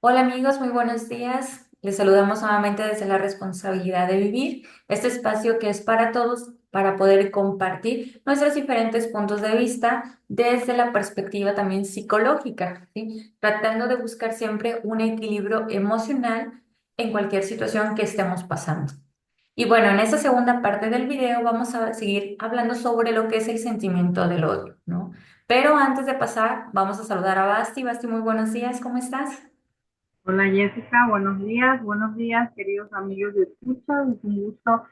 Hola amigos, muy buenos días. Les saludamos nuevamente desde la responsabilidad de vivir, este espacio que es para todos, para poder compartir nuestros diferentes puntos de vista desde la perspectiva también psicológica, ¿sí? Tratando de buscar siempre un equilibrio emocional en cualquier situación que estemos pasando. Y bueno, en esta segunda parte del video vamos a seguir hablando sobre lo que es el sentimiento del odio, ¿no? Pero antes de pasar, vamos a saludar a Basti. Basti, muy buenos días, ¿cómo estás? Hola Jessica, buenos días queridos amigos de escucha, es un gusto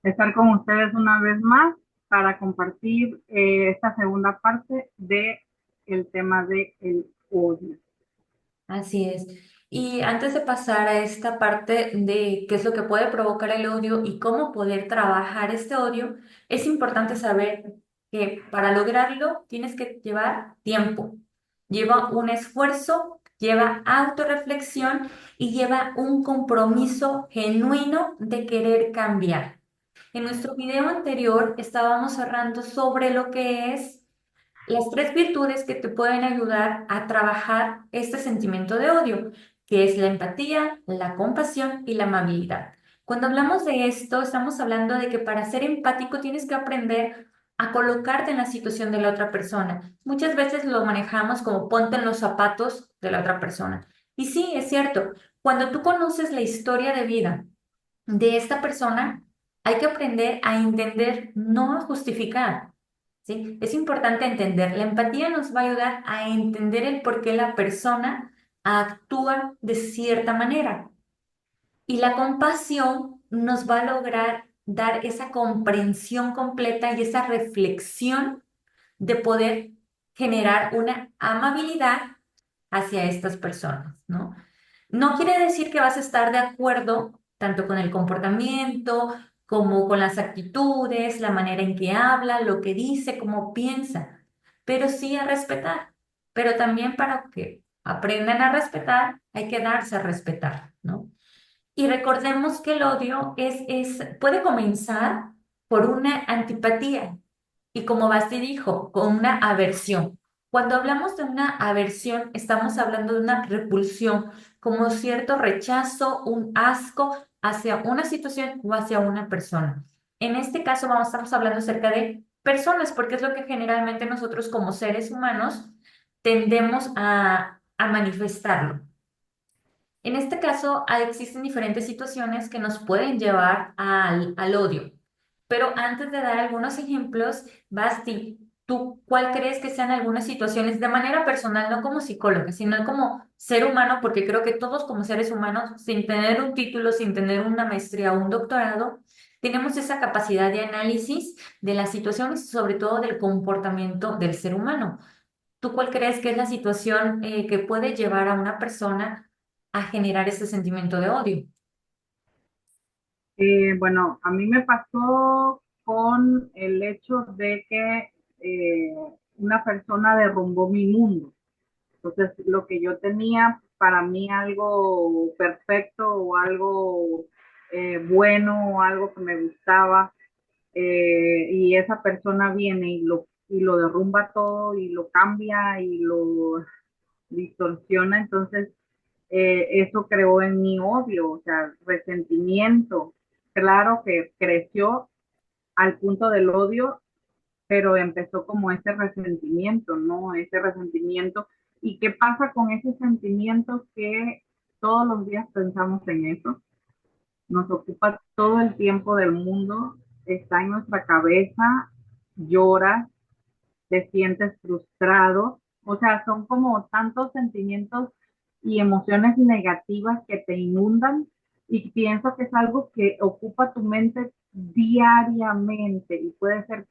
estar con ustedes una vez más para compartir esta segunda parte de el tema de el odio. Así es. Y antes de pasar a esta parte de qué es lo que puede provocar el odio y cómo poder trabajar este odio, es importante saber que para lograrlo tienes que llevar tiempo, lleva un esfuerzo, lleva autorreflexión y lleva un compromiso genuino de querer cambiar. En nuestro video anterior estábamos hablando sobre lo que es las tres virtudes que te pueden ayudar a trabajar este sentimiento de odio, que es la empatía, la compasión y la amabilidad. Cuando hablamos de esto, estamos hablando de que para ser empático tienes que aprender a colocarte en la situación de la otra persona. Muchas veces lo manejamos como ponte en los zapatos de la otra persona. Y sí, es cierto, cuando tú conoces la historia de vida de esta persona, hay que aprender a entender, no a justificar. ¿Sí? Es importante entender. La empatía nos va a ayudar a entender el por qué la persona actúa de cierta manera. Y la compasión nos va a lograr dar esa comprensión completa y esa reflexión de poder generar una amabilidad hacia estas personas, ¿no? No quiere decir que vas a estar de acuerdo tanto con el comportamiento como con las actitudes, la manera en que habla, lo que dice, cómo piensa, pero sí a respetar. Pero también para que aprendan a respetar, hay que darse a respetar, ¿no? Y recordemos que el odio puede comenzar por una antipatía y como Basti dijo, con una aversión. Cuando hablamos de una aversión, estamos hablando de una repulsión, como cierto rechazo, un asco hacia una situación o hacia una persona. En este caso estamos hablando acerca de personas, porque es lo que generalmente nosotros como seres humanos tendemos a manifestarlo. En este caso, existen diferentes situaciones que nos pueden llevar al odio. Pero antes de dar algunos ejemplos, Basti, ¿tú cuál crees que sean algunas situaciones de manera personal, no como psicóloga, sino como ser humano? Porque creo que todos como seres humanos, sin tener un título, sin tener una maestría o un doctorado, tenemos esa capacidad de análisis de las situaciones y sobre todo del comportamiento del ser humano. ¿Tú cuál crees que es la situación que puede llevar a una persona a generar ese sentimiento de odio? Bueno, a mí me pasó con el hecho de que eh, una persona derrumbó mi mundo. Entonces, lo que yo tenía para mí algo perfecto o algo bueno o algo que me gustaba, y esa persona viene y lo derrumba todo y lo cambia y lo distorsiona, entonces eso creó en mí odio, o sea, resentimiento. Claro que creció al punto del odio, pero empezó como ese resentimiento, ¿no? Ese resentimiento. ¿Y qué pasa con ese sentimiento que todos los días pensamos en eso? Nos ocupa todo el tiempo del mundo, está en nuestra cabeza, lloras, te sientes frustrado, o sea, son como tantos sentimientos y emociones negativas que te inundan y pienso que es algo que ocupa tu mente diariamente y puede ser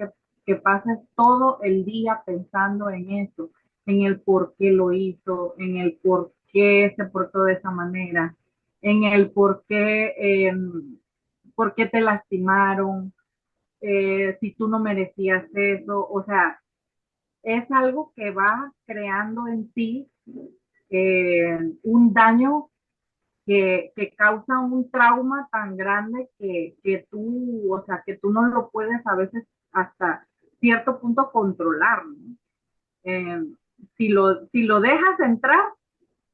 que pases todo el día pensando en eso, en el por qué lo hizo, en el por qué se portó de esa manera, en el por qué te lastimaron, si tú no merecías eso, o sea, es algo que va creando en ti un daño que causa un trauma tan grande que tú, o sea, que tú no lo puedes a veces hasta cierto punto controlar, ¿no? Eh, si lo dejas entrar,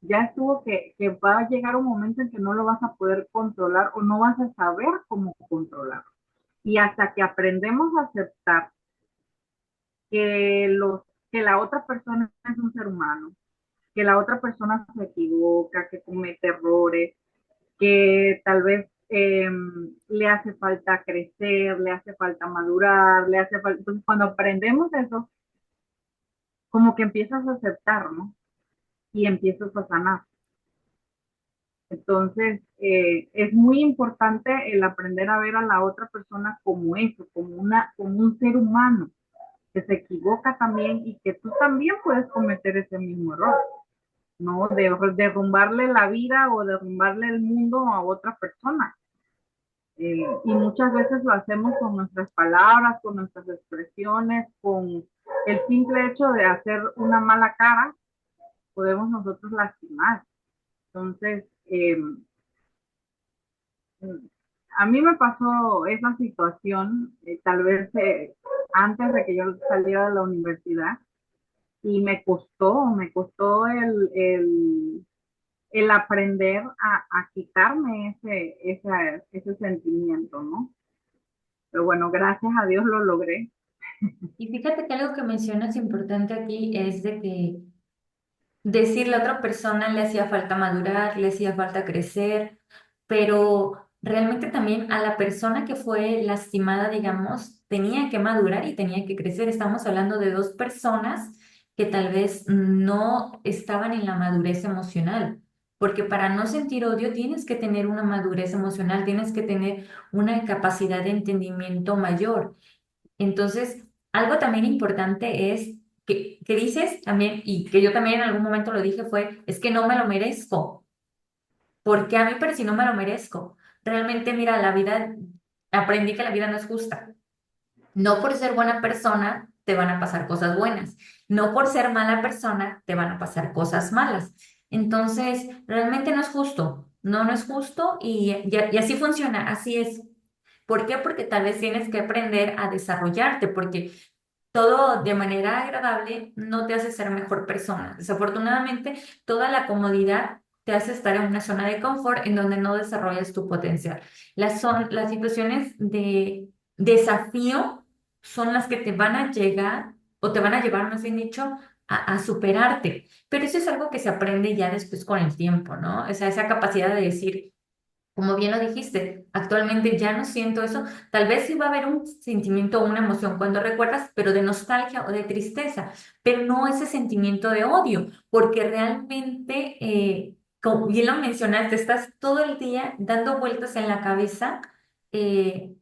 Ya estuvo que va a llegar un momento en que no lo vas a poder controlar o no vas a saber cómo controlar. Y hasta que aprendemos a aceptar que, que la otra persona es un ser humano, que la otra persona se equivoca, que comete errores, que tal vez le hace falta crecer, le hace falta madurar, le hace falta... Entonces, cuando aprendemos eso, como que empiezas a aceptar, ¿no? Y empiezas a sanar. Entonces, es muy importante el aprender a ver a la otra persona como eso, como un ser humano que se equivoca también y que tú también puedes cometer ese mismo error, ¿no? De derrumbarle la vida o derrumbarle el mundo a otra persona. Y muchas veces lo hacemos con nuestras palabras, con nuestras expresiones, con el simple hecho de hacer una mala cara, podemos nosotros lastimar. Entonces, a mí me pasó esa situación, tal vez antes de que yo saliera de la universidad, y me costó el aprender a quitarme ese sentimiento, ¿no? Pero bueno, gracias a Dios lo logré. Y fíjate que algo que mencionas importante aquí es de que decirle a otra persona le hacía falta madurar, le hacía falta crecer, pero realmente también a la persona que fue lastimada, digamos, tenía que madurar y tenía que crecer. Estamos hablando de dos personas que tal vez no estaban en la madurez emocional, porque para no sentir odio tienes que tener una madurez emocional, tienes que tener una capacidad de entendimiento mayor. Entonces, algo también importante es que dices también, y que yo también en algún momento lo dije, fue, es que no me lo merezco. Porque a mí, pero si no me lo merezco. Realmente, mira, la vida, aprendí que la vida no es justa. No por ser buena persona te van a pasar cosas buenas. No por ser mala persona te van a pasar cosas malas. Entonces, realmente no es justo. No, no es justo y así funciona, así es. ¿Por qué? Porque tal vez tienes que aprender a desarrollarte, porque todo de manera agradable no te hace ser mejor persona. Desafortunadamente, toda la comodidad te hace estar en una zona de confort en donde no desarrollas tu potencial. Las situaciones de desafío son las que te van a llegar o te van a llevar, más bien dicho, a superarte. Pero eso es algo que se aprende ya después con el tiempo, ¿no? O sea, esa capacidad de decir, como bien lo dijiste, actualmente ya no siento eso. Tal vez sí va a haber un sentimiento o una emoción cuando recuerdas, pero de nostalgia o de tristeza, pero no ese sentimiento de odio, porque realmente, como bien lo mencionaste, estás todo el día dando vueltas en la cabeza. eh,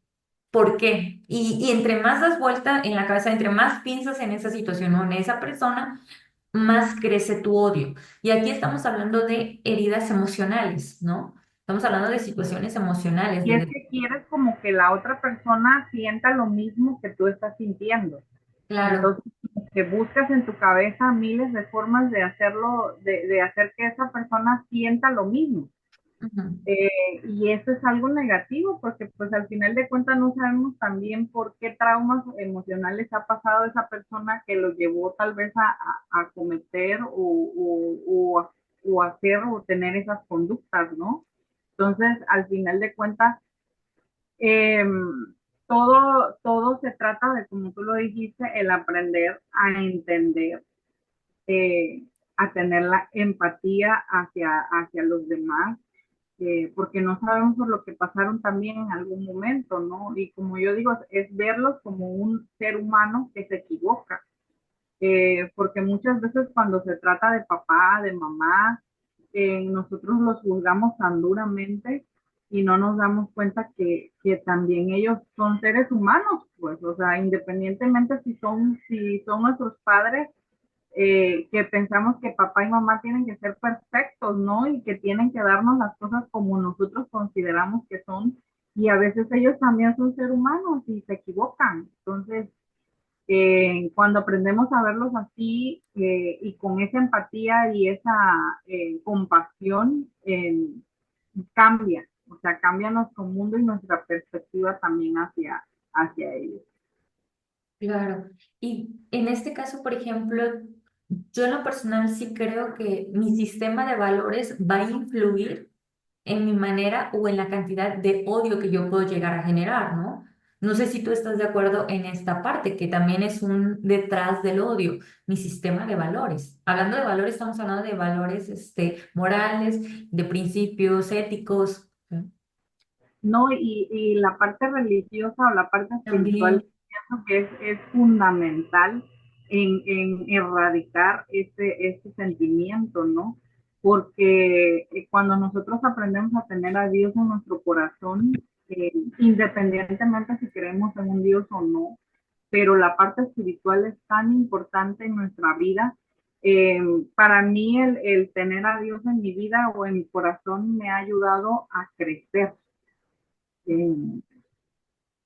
¿Por qué? Y entre más das vuelta en la cabeza, entre más piensas en esa situación o en esa persona, más crece tu odio. Y aquí estamos hablando de heridas emocionales, ¿no? Estamos hablando de situaciones emocionales, Y es que quieres como que la otra persona sienta lo mismo que tú estás sintiendo. claro. Entonces, que buscas en tu cabeza miles de formas de hacerlo, de hacer que esa persona sienta lo mismo. Ujú. Y eso es algo negativo porque pues al final de cuentas no sabemos también por qué traumas emocionales ha pasado esa persona que lo llevó tal vez a cometer o hacer o tener esas conductas, ¿no? Entonces, al final de cuentas, eh, todo se trata de, como tú lo dijiste, el aprender a entender, eh, a tener la empatía hacia los demás, porque no sabemos por lo que pasaron también en algún momento, ¿no? Y como yo digo, es verlos como un ser humano que se equivoca, porque muchas veces cuando se trata de papá, de mamá, nosotros los juzgamos tan duramente y no nos damos cuenta que también ellos son seres humanos, pues, o sea, independientemente si son nuestros padres, que pensamos que papá y mamá tienen que ser perfectos, ¿no? Y que tienen que darnos las cosas como nosotros consideramos que son, y a veces ellos también son seres humanos y se equivocan. Entonces, cuando aprendemos a verlos así y con esa empatía y esa compasión, cambia, o sea, cambia nuestro mundo y nuestra perspectiva también hacia ellos. Claro. Y en este caso, por ejemplo, Yo en lo personal sí creo que mi sistema de valores va a influir en mi manera o en la cantidad de odio que yo puedo llegar a generar, ¿no? No sé si tú estás de acuerdo en esta parte, que también es un detrás del odio, mi sistema de valores. Hablando de valores, estamos hablando de valores, morales, de principios éticos. ¿Sí? ¿No? Y la parte religiosa o la parte espiritual, También, pienso que es fundamental en erradicar ese sentimiento, ¿no? Porque cuando nosotros aprendemos a tener a Dios en nuestro corazón, independientemente si creemos en un Dios o no, pero la parte espiritual es tan importante en nuestra vida. Eh, para mí el tener a Dios en mi vida o en mi corazón me ha ayudado a crecer, eh,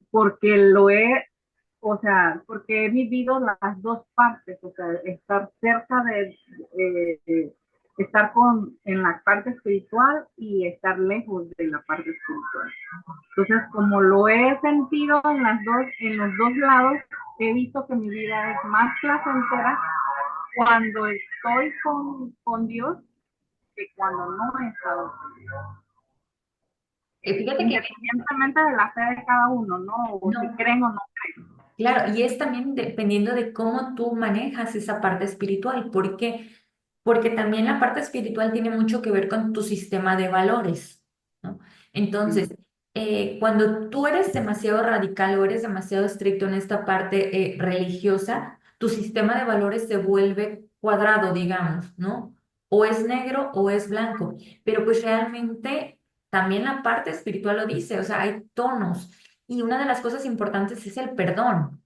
porque lo he, o sea, porque he vivido las dos partes, o sea, estar cerca estar en la parte espiritual y estar lejos de la parte espiritual. Entonces, como lo he sentido en los dos lados, he visto que mi vida es más placentera cuando estoy con Dios que cuando no he estado con Dios. fíjate que Independientemente de la fe de cada uno, ¿no? O si no. creen o no. Claro, y es también dependiendo de cómo tú manejas esa parte espiritual. ¿Por qué? Porque también la parte espiritual tiene mucho que ver con tu sistema de valores, ¿no? Entonces, cuando tú eres demasiado radical o eres demasiado estricto en esta parte religiosa, tu sistema de valores se vuelve cuadrado, digamos, ¿no? O es negro o es blanco. Pero pues realmente también la parte espiritual lo dice, o sea, hay tonos. Y una de las cosas importantes es el perdón,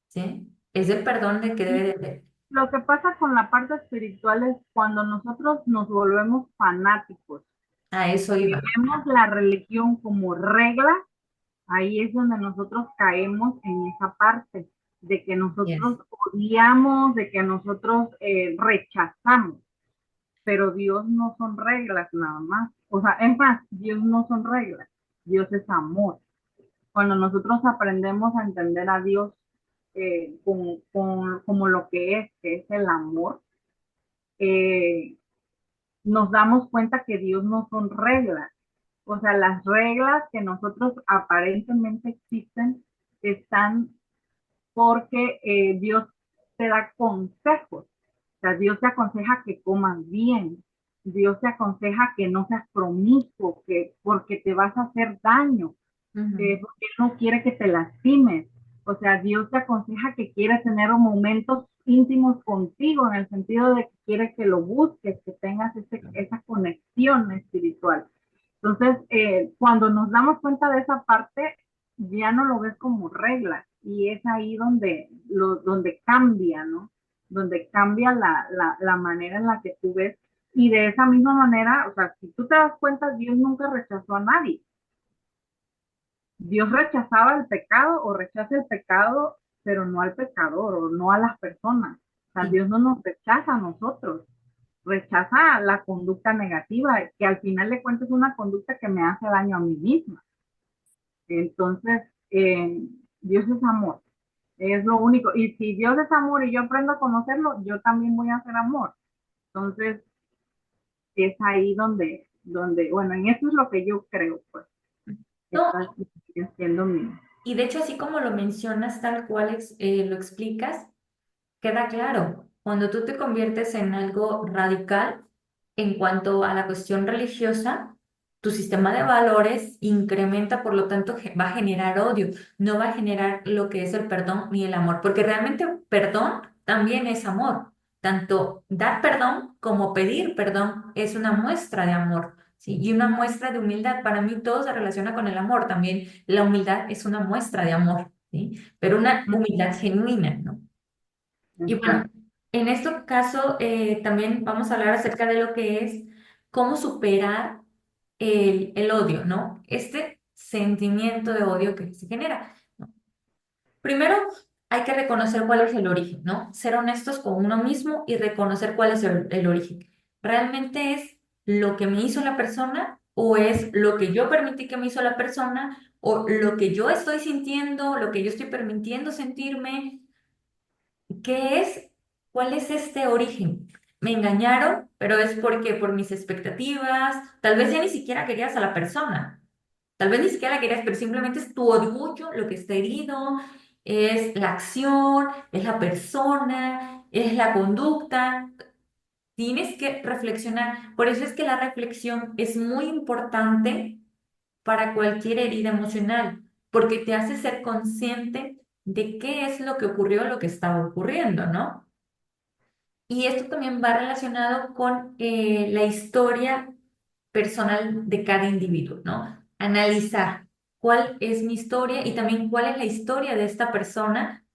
¿sí? Es el perdón de que debe de... Lo que pasa con la parte espiritual es cuando nosotros nos volvemos fanáticos, A eso iba. vemos la religión como regla, ahí es donde nosotros caemos en esa parte de que Yes. nosotros odiamos, de que nosotros rechazamos, pero Dios no son reglas nada más. O sea, en más, Dios no son reglas, Dios es amor. Cuando nosotros aprendemos a entender a Dios como lo que es el amor, eh, nos damos cuenta que Dios no son reglas. O sea, las reglas que nosotros aparentemente existen están porque Dios te da consejos. O sea, Dios te aconseja que comas bien. Dios te aconseja que no seas promiscuo, que porque te vas a hacer daño, Ujú, porque Él no quiere que te lastimes. O sea, Dios te aconseja que quieres tener momentos íntimos contigo, en el sentido de que quiere que lo busques, que tengas esa conexión espiritual. Entonces, cuando nos damos cuenta de esa parte, ya no lo ves como regla y es ahí donde cambia, ¿no? Donde cambia la manera en la que tú ves. Y de esa misma manera, o sea, si tú te das cuenta, Dios nunca rechazó a nadie. Dios rechazaba el pecado o rechaza el pecado, pero no al pecador o no a las personas. O sea, sí. Dios no nos rechaza a nosotros, rechaza la conducta negativa, que al final de cuentas es una conducta que me hace daño a mí misma. Entonces, Dios es amor, es lo único. Y si Dios es amor y yo aprendo a conocerlo, yo también voy a ser amor. Entonces, es ahí bueno, en eso es lo que yo creo, pues, No, está siendo mi... y de hecho, así como lo mencionas, tal cual lo explicas, queda claro. Cuando tú te conviertes en algo radical en cuanto a la cuestión religiosa, tu sistema de valores incrementa, por lo tanto, va a generar odio, no va a generar lo que es el perdón ni el amor, porque realmente perdón también es amor. Tanto dar perdón como pedir perdón es una muestra de amor, ¿sí? Y una muestra de humildad. Para mí todo se relaciona con el amor. También la humildad es una muestra de amor, ¿sí? Pero una humildad genuina, ¿no? Y bueno, Exacto. en este caso también vamos a hablar acerca de lo que es cómo superar el odio, ¿no? Este sentimiento de odio que se genera, ¿no? Primero, hay que reconocer cuál es el origen, ¿no? Ser honestos con uno mismo y reconocer cuál es el origen. ¿Realmente es lo que me hizo la persona o es lo que yo permití que me hizo la persona o lo que yo estoy sintiendo, lo que yo estoy permitiendo sentirme? ¿Qué es? ¿cuál es este origen? Me engañaron, pero es porque por mis expectativas, tal vez ya ni siquiera querías a la persona, tal vez ni siquiera la querías, pero simplemente es tu orgullo lo que está herido, es la acción, es la persona, es la conducta. Tienes que reflexionar. Por eso es que la reflexión es muy importante para cualquier herida emocional, porque te hace ser consciente de qué es lo que ocurrió, lo que estaba ocurriendo, ¿no? Y esto también va relacionado con la historia personal de cada individuo, ¿no? Analizar cuál es mi historia y también cuál es la historia de esta persona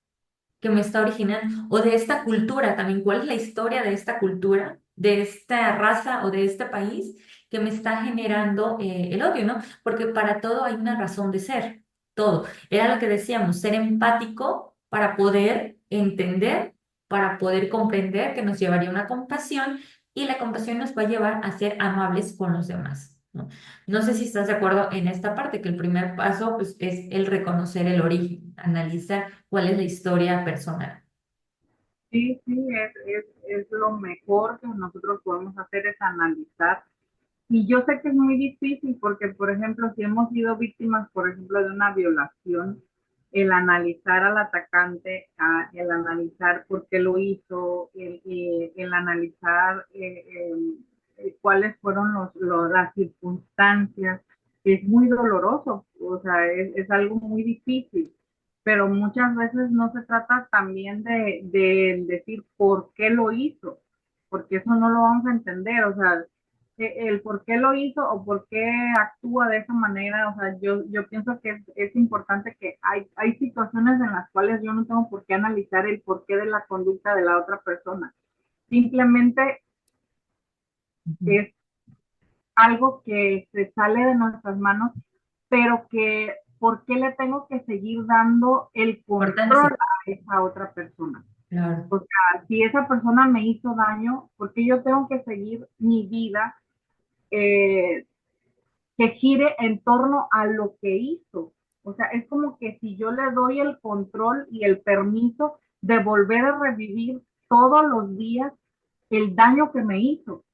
que me está originando, o de esta cultura también, cuál es la historia de esta cultura, de esta raza o de este país que me está generando el odio, ¿no? Porque para todo hay una razón de ser, todo. Era lo que decíamos, ser empático para poder entender, para poder comprender, que nos llevaría a una compasión y la compasión nos va a llevar a ser amables con los demás, ¿no? No sé si estás de acuerdo en esta parte, que el primer paso pues, es el reconocer el origen, analizar cuál es la historia personal. Sí, sí, es lo mejor que nosotros podemos hacer es analizar. Y yo sé que es muy difícil porque, por ejemplo, si hemos sido víctimas, por ejemplo, de una violación, el analizar al atacante, el analizar por qué lo hizo, el analizar cuáles fueron las circunstancias, es muy doloroso, o sea, es algo muy difícil, pero muchas veces no se trata también de decir por qué lo hizo, porque eso no lo vamos a entender, o sea, el por qué lo hizo o por qué actúa de esa manera, o sea, yo pienso que es importante que hay situaciones en las cuales yo no tengo por qué analizar el porqué de la conducta de la otra persona. Simplemente Ujú. es algo que se sale de nuestras manos, pero que ¿por qué le tengo que seguir dando el Importancia, control a esa otra persona? claro. O sea, si esa persona me hizo daño, ¿por qué yo tengo que seguir mi vida eh, que gire en torno a lo que hizo? O sea, es como que si yo le doy el control y el permiso de volver a revivir todos los días el daño que me hizo.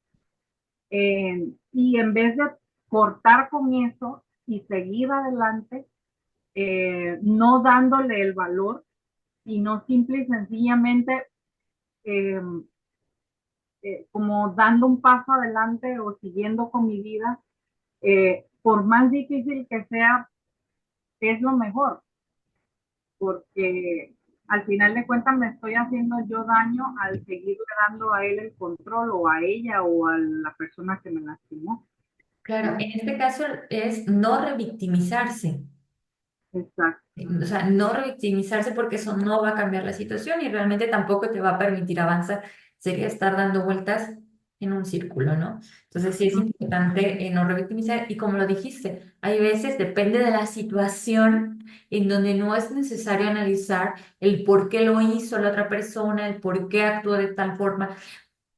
Y en vez de cortar con eso y seguir adelante, no dándole el valor y no simple y sencillamente eh, como dando un paso adelante o siguiendo con mi vida, por más difícil que sea, es lo mejor, porque al final de cuentas me estoy haciendo yo daño al seguirle dando a él el control o a ella o a la persona que me lastimó, Claro, ¿no? en este caso es no revictimizarse. Exacto. O sea, no revictimizarse porque eso no va a cambiar la situación y realmente tampoco te va a permitir avanzar. Sería estar dando vueltas en un círculo, ¿no? Entonces sí es importante no revictimizar y como lo dijiste, hay veces, depende de la situación en donde no es necesario analizar el por qué lo hizo la otra persona, el por qué actuó de tal forma.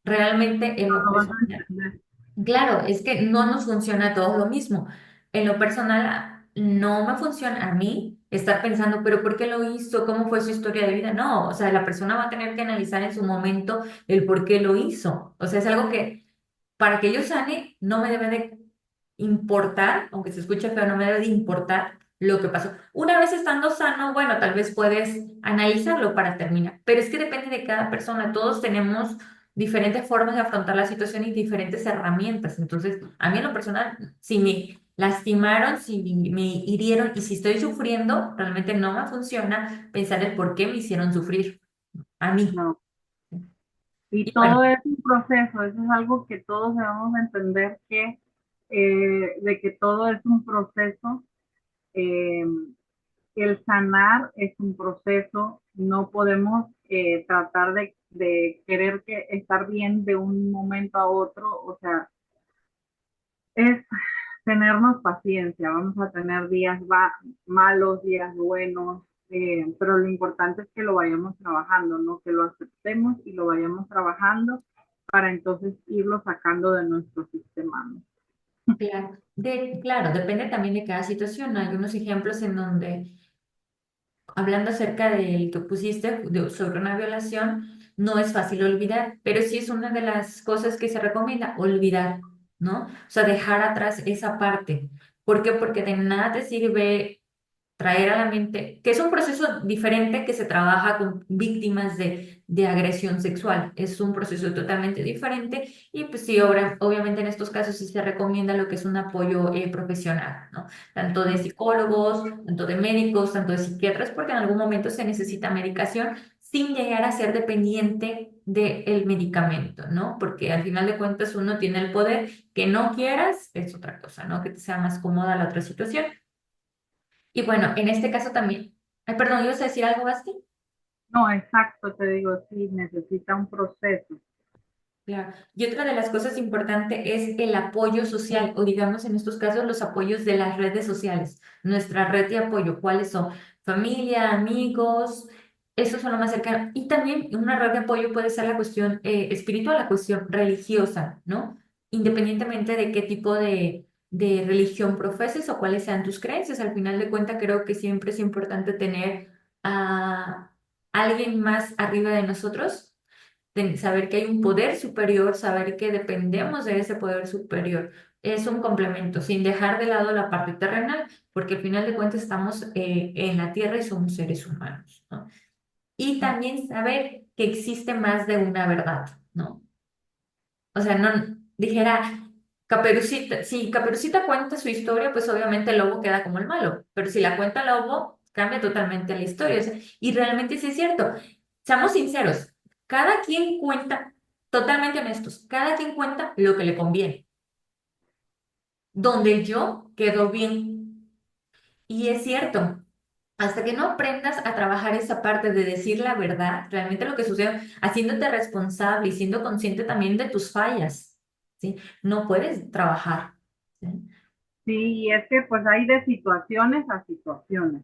Realmente en No lo lo vas a personal. entender. Claro, es que no nos funciona a todos lo mismo. En lo personal, no me funciona a mí estar pensando, pero ¿por qué lo hizo? ¿Cómo fue su historia de vida? No, o sea, la persona va a tener que analizar en su momento el por qué lo hizo. O sea, es algo que para que yo sane no me debe de importar, aunque se escuche feo, no me debe de importar lo que pasó. Una vez estando sano, bueno, tal vez puedes analizarlo para terminar, pero es que depende de cada persona. Todos tenemos diferentes formas de afrontar la situación y diferentes herramientas. Entonces, a mí en lo personal, si me lastimaron, si me hirieron y si estoy sufriendo, realmente no me funciona pensar el por qué me hicieron sufrir a mí. No. Y Y bueno, todo es un proceso, eso es algo que todos debemos entender que de que todo es un proceso. eh, el sanar es un proceso, no podemos tratar de querer que estar bien de un momento a otro, o sea, es tenernos paciencia, vamos a tener días malos, días buenos, pero lo importante es que lo vayamos trabajando, ¿no? Que lo aceptemos y lo vayamos trabajando para entonces irlo sacando de nuestro sistema, ¿no? claro, depende también de cada situación. Hay unos ejemplos en donde hablando acerca del que pusiste sobre una violación, no es fácil olvidar, pero sí es una de las cosas que se recomienda, olvidar, ¿no? O sea, dejar atrás esa parte. ¿Por qué? Porque de nada te sirve traer a la mente, que es un proceso diferente que se trabaja con víctimas de agresión sexual. Es un proceso totalmente diferente y pues sí, obviamente en estos casos sí se recomienda lo que es un apoyo profesional, ¿no? Tanto de psicólogos, tanto de médicos, tanto de psiquiatras, porque en algún momento se necesita medicación sin llegar a ser dependiente del medicamento, ¿no? Porque al final de cuentas uno tiene el poder, que no quieras es otra cosa, ¿no? Que te sea más cómoda la otra situación. Y bueno, en este caso también. Ay, perdón, ¿ibas a decir algo, Basti? No, exacto, te digo, sí, necesita un proceso. Claro. Y otra de las cosas importantes es el apoyo social, o digamos en estos casos los apoyos de las redes sociales. Nuestra red de apoyo, ¿cuáles son? Familia, amigos, esos son lo más cercano. Y también una red de apoyo puede ser la cuestión espiritual, la cuestión religiosa, ¿no? Independientemente de qué tipo de religión profeses o cuáles sean tus creencias, al final de cuentas creo que siempre es importante tener a alguien más arriba de nosotros, saber que hay un poder superior, saber que dependemos de ese poder superior. Es un complemento, sin dejar de lado la parte terrenal, porque al final de cuentas estamos en la tierra y somos seres humanos, ¿no? Y también saber que existe más de una verdad, ¿no? O sea, no dijera Caperucita, si Caperucita cuenta su historia, pues obviamente el lobo queda como el malo, pero si la cuenta el lobo, cambia totalmente la historia. O sea, y realmente sí es cierto. Seamos sinceros, cada quien cuenta, totalmente honestos, cada quien cuenta lo que le conviene, donde yo quedo bien. Y es cierto. Hasta que no aprendas a trabajar esa parte de decir la verdad, realmente lo que sucede, haciéndote responsable y siendo consciente también de tus fallas, ¿sí? No puedes trabajar, ¿sí? Sí, y es que pues hay de situaciones a situaciones.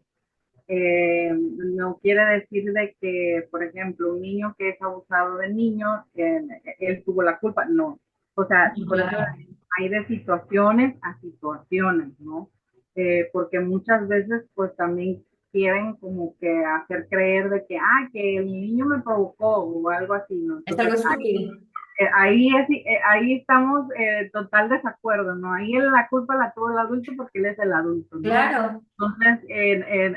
No quiere decir de que, por ejemplo, un niño que es abusado de niño, él tuvo la culpa, no. O sea, Y por eso claro, hay de situaciones a situaciones, ¿no? Porque muchas veces pues también quieren como que hacer creer de que, ah, que el niño me provocó o algo así, ¿no? es Entonces, algo estúpido. ahí estamos total desacuerdo, ¿no? Ahí la culpa la tuvo el adulto porque él es el adulto, ¿no? Claro, Entonces,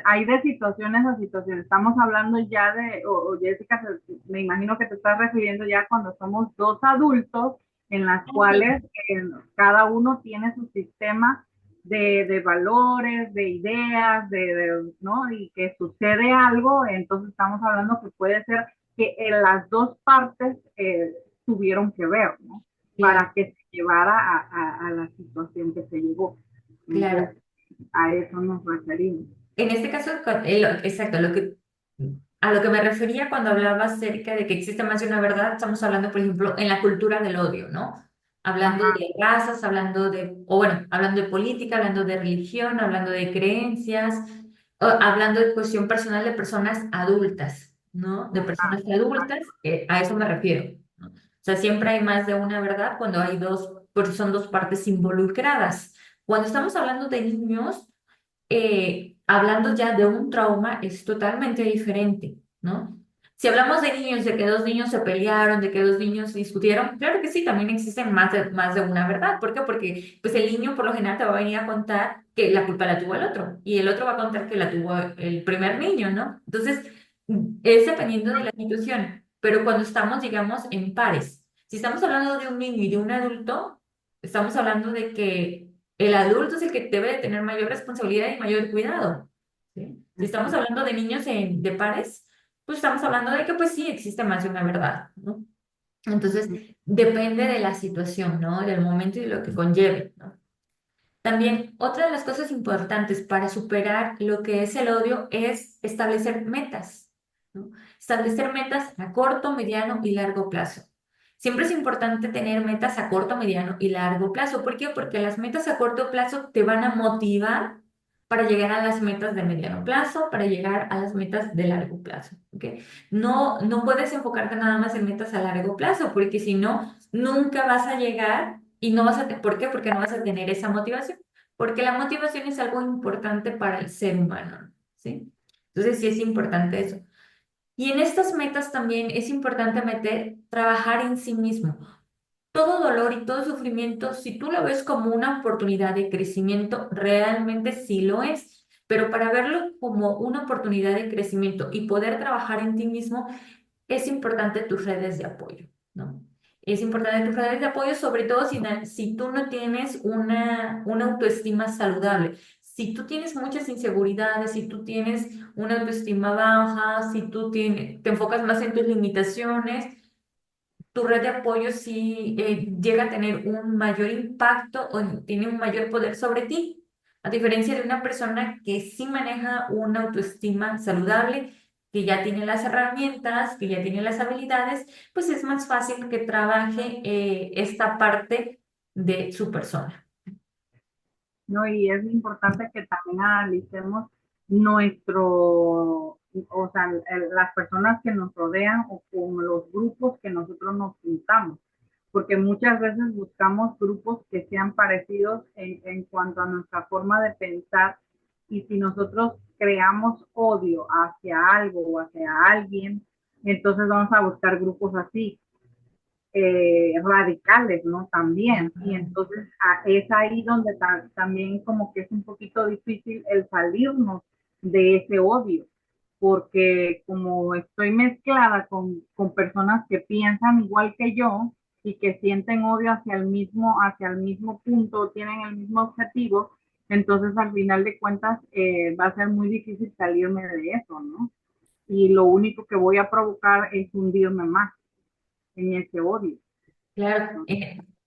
hay de situaciones a situaciones. Estamos hablando ya o Jessica, me imagino que te estás refiriendo ya cuando somos dos adultos en las sí, cuales cada uno tiene su sistema de valores, de ideas, ¿no? Y que sucede algo, entonces estamos hablando que puede ser que en las dos partes tuvieron que ver, ¿no? claro, Para que se llevara a la situación que se llevó. claro. Entonces, a eso nos referimos. En este caso, exacto, a lo que me refería cuando hablaba acerca de que existe más de una verdad, estamos hablando, por ejemplo, en la cultura del odio, ¿no? Hablando Ajá, de razas, o bueno, hablando de política, hablando de religión, hablando de creencias, o hablando de cuestión personal de personas adultas, ¿no? De personas adultas, a eso me refiero, ¿no? O sea, siempre hay más de una verdad cuando hay porque son dos partes involucradas. Cuando estamos hablando de niños, hablando ya de un trauma, es totalmente diferente, ¿no? Si hablamos de niños, de que dos niños se pelearon, de que dos niños discutieron, claro que sí, también existen más de una verdad. ¿Por qué? Porque pues el niño por lo general te va a venir a contar que la culpa la tuvo el otro y el otro va a contar que la tuvo el primer niño, ¿no? Entonces, es dependiendo de la situación, pero cuando estamos, digamos, en pares, si estamos hablando de un niño y de un adulto, estamos hablando de que el adulto es el que debe de tener mayor responsabilidad y mayor cuidado, ¿sí? Si estamos hablando de niños de pares, pues estamos hablando de que pues sí existe más de una verdad, ¿no? Entonces, depende de la situación, ¿no? Del momento y de lo que conlleve, ¿no? También, otra de las cosas importantes para superar lo que es el odio es establecer metas, ¿no? Establecer metas a corto, mediano y largo plazo. Siempre es importante tener metas a corto, mediano y largo plazo. ¿Por qué? Porque las metas a corto plazo te van a motivar para llegar a las metas de mediano plazo, para llegar a las metas de largo plazo, ¿ok? No puedes enfocarte nada más en metas a largo plazo, porque si no, nunca vas a llegar y no vas a, ¿por qué? Porque no vas a tener esa motivación, porque la motivación es algo importante para el ser humano, ¿sí? Entonces sí es importante eso. Y en estas metas también es importante meter trabajar en sí mismo. Todo dolor y todo sufrimiento, si tú lo ves como una oportunidad de crecimiento, realmente sí lo es. Pero para verlo como una oportunidad de crecimiento y poder trabajar en ti mismo, es importante tus redes de apoyo, ¿no? Es importante tus redes de apoyo, sobre todo si tú no tienes una autoestima saludable. Si tú tienes muchas inseguridades, si tú tienes una autoestima baja, si tú te enfocas más en tus limitaciones, tu red de apoyo sí llega a tener un mayor impacto o tiene un mayor poder sobre ti, a diferencia de una persona que sí maneja una autoestima saludable, que ya tiene las herramientas, que ya tiene las habilidades, pues es más fácil que trabaje esta parte de su persona. ¿No? Y es importante que también analicemos nuestro, o sea, las personas que nos rodean o con los grupos que nosotros nos juntamos, porque muchas veces buscamos grupos que sean parecidos en cuanto a nuestra forma de pensar y si nosotros creamos odio hacia algo o hacia alguien, entonces vamos a buscar grupos así radicales, ¿no? También. Y entonces es ahí donde también como que es un poquito difícil el salirnos de ese odio, porque como estoy mezclada con personas que piensan igual que yo y que sienten odio hacia el mismo punto, tienen el mismo objetivo, entonces al final de cuentas va a ser muy difícil salirme de eso, ¿no? Y lo único que voy a provocar es hundirme más en ese odio, Claro, ¿no?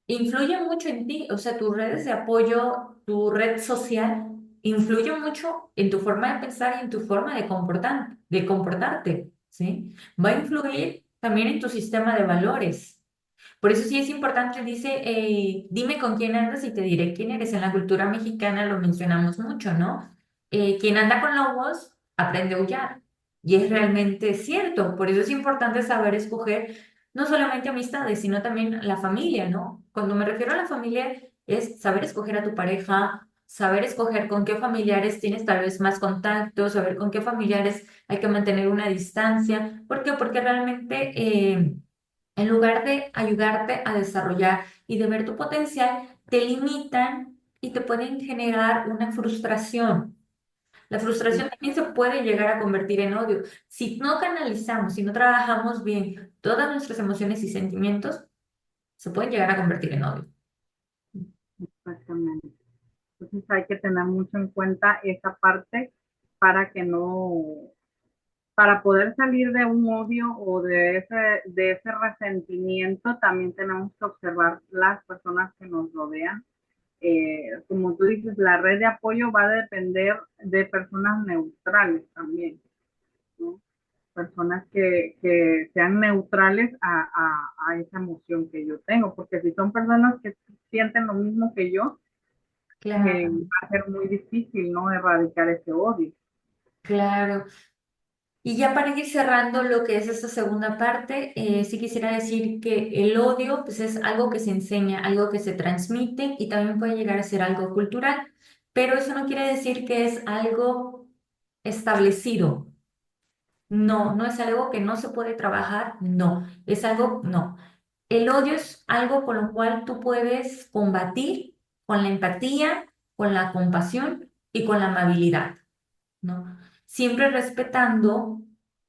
influye mucho en ti, o sea, tus redes de apoyo, tu red social, influye mucho en tu forma de pensar y en tu forma de comportarte, ¿sí? Va a influir también en tu sistema de valores. Por eso sí es importante, dice, dime con quién andas y te diré quién eres. En la cultura mexicana lo mencionamos mucho, ¿no? Quien anda con lobos aprende a aullar. Y es realmente cierto. Por eso es importante saber escoger no solamente amistades, sino también la familia, ¿no? Cuando me refiero a la familia, es saber escoger a tu pareja, saber escoger con qué familiares tienes tal vez más contacto, saber con qué familiares hay que mantener una distancia. ¿Por qué? Porque realmente... en lugar de ayudarte a desarrollar y de ver tu potencial, te limitan y te pueden generar una frustración. La frustración también se puede llegar a convertir en odio. Si no canalizamos, si no trabajamos bien todas nuestras emociones y sentimientos, se pueden llegar a convertir en odio. Exactamente. Entonces hay que tener mucho en cuenta esa parte para que no, para poder salir de un odio o de ese resentimiento, también tenemos que observar las personas que nos rodean. Como tú dices, la red de apoyo va a depender de personas neutrales también, ¿no? Personas que sean neutrales a esa emoción que yo tengo, porque si son personas que sienten lo mismo que yo, Claro, va a ser muy difícil, ¿no? Erradicar ese odio. claro. Y ya para ir cerrando lo que es esta segunda parte, sí quisiera decir que el odio pues es algo que se enseña, algo que se transmite y también puede llegar a ser algo cultural, pero eso no quiere decir que es algo establecido. No, no es algo que no se puede trabajar, no, es algo, no. El odio es algo con lo cual tú puedes combatir con la empatía, con la compasión y con la amabilidad, ¿no? Siempre respetando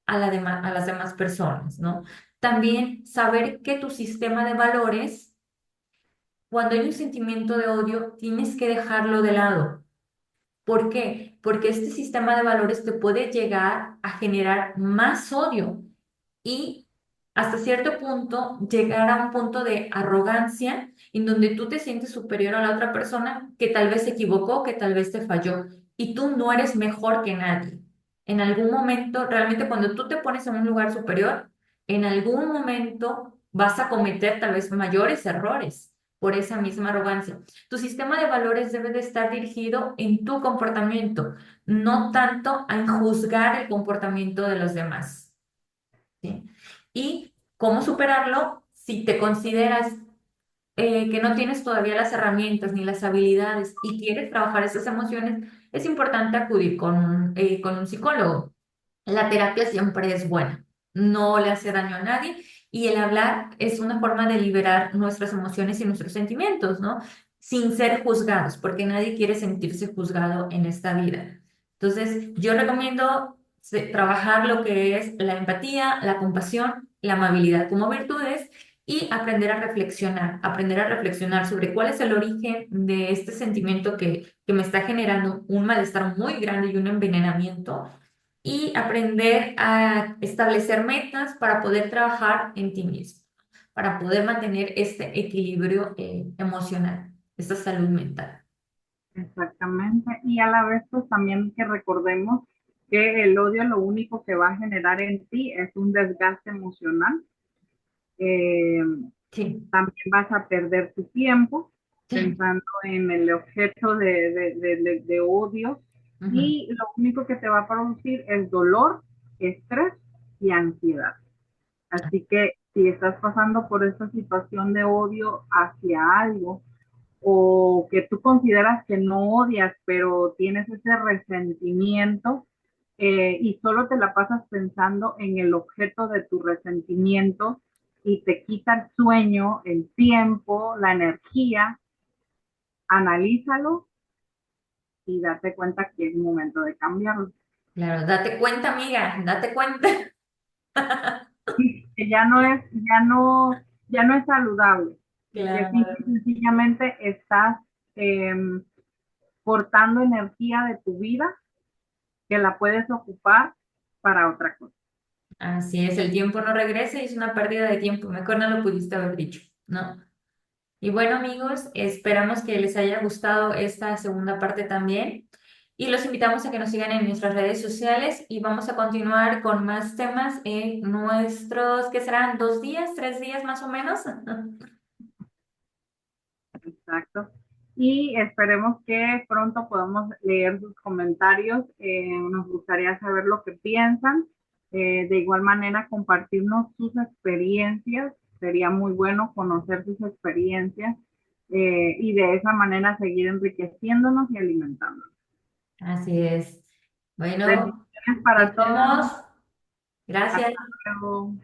a las demás personas, ¿no? También saber que tu sistema de valores, cuando hay un sentimiento de odio, tienes que dejarlo de lado. ¿Por qué? Porque este sistema de valores te puede llegar a generar más odio y hasta cierto punto llegar a un punto de arrogancia en donde tú te sientes superior a la otra persona que tal vez se equivocó, que tal vez te falló y tú no eres mejor que nadie. En algún momento, realmente cuando tú te pones en un lugar superior, en algún momento vas a cometer tal vez mayores errores por esa misma arrogancia. Tu sistema de valores debe de estar dirigido en tu comportamiento, no tanto a juzgar el comportamiento de los demás. ¿Sí? Y cómo superarlo si te consideras que no tienes todavía las herramientas ni las habilidades y quieres trabajar esas emociones, es importante acudir con un psicólogo. La terapia siempre es buena. no le hace daño a nadie y el hablar es una forma de liberar nuestras emociones y nuestros sentimientos, ¿no? Sin ser juzgados, porque nadie quiere sentirse juzgado en esta vida. Entonces, yo recomiendo trabajar lo que es la empatía, la compasión, la amabilidad como virtudes y aprender a reflexionar sobre cuál es el origen de este sentimiento que me está generando un malestar muy grande y un envenenamiento y aprender a establecer metas para poder trabajar en ti mismo, para poder mantener este equilibrio emocional, esta salud mental. Exactamente. Y a la vez, pues también que recordemos que el odio lo único que va a generar en ti es un desgaste emocional. Eh, Sí, También vas a perder tu tiempo sí. pensando en el objeto de odio Ujú. y lo único que te va a producir es dolor, estrés y ansiedad. Así que si estás pasando por esta situación de odio hacia algo, o que tú consideras que no odias, pero tienes ese resentimiento y solo te la pasas pensando en el objeto de tu resentimiento y te quita el sueño, el tiempo, la energía, analízalo y date cuenta que es momento de cambiarlo. Claro, date cuenta, amiga, date cuenta. Que ya no es, ya no es saludable, que simple y Claro. sencillamente estás eh, cortando energía de tu vida que la puedes ocupar para otra cosa. Así es, el tiempo no regresa y es una pérdida de tiempo. Mejor no lo pudiste haber dicho, ¿no? Y bueno, amigos, esperamos que les haya gustado esta segunda parte también. Y los invitamos a que nos sigan en nuestras redes sociales y vamos a continuar con más temas en nuestros, ¿qué serán? ¿2 días, 3 días más o menos? Exacto. Y esperemos que pronto podamos leer sus comentarios. Nos gustaría saber lo que piensan. De igual manera, compartirnos sus experiencias. Sería muy bueno conocer sus experiencias y de esa manera seguir enriqueciéndonos y alimentándonos. Así es. Bueno, Bendiciones para nos todos. vemos. Gracias. Hasta luego.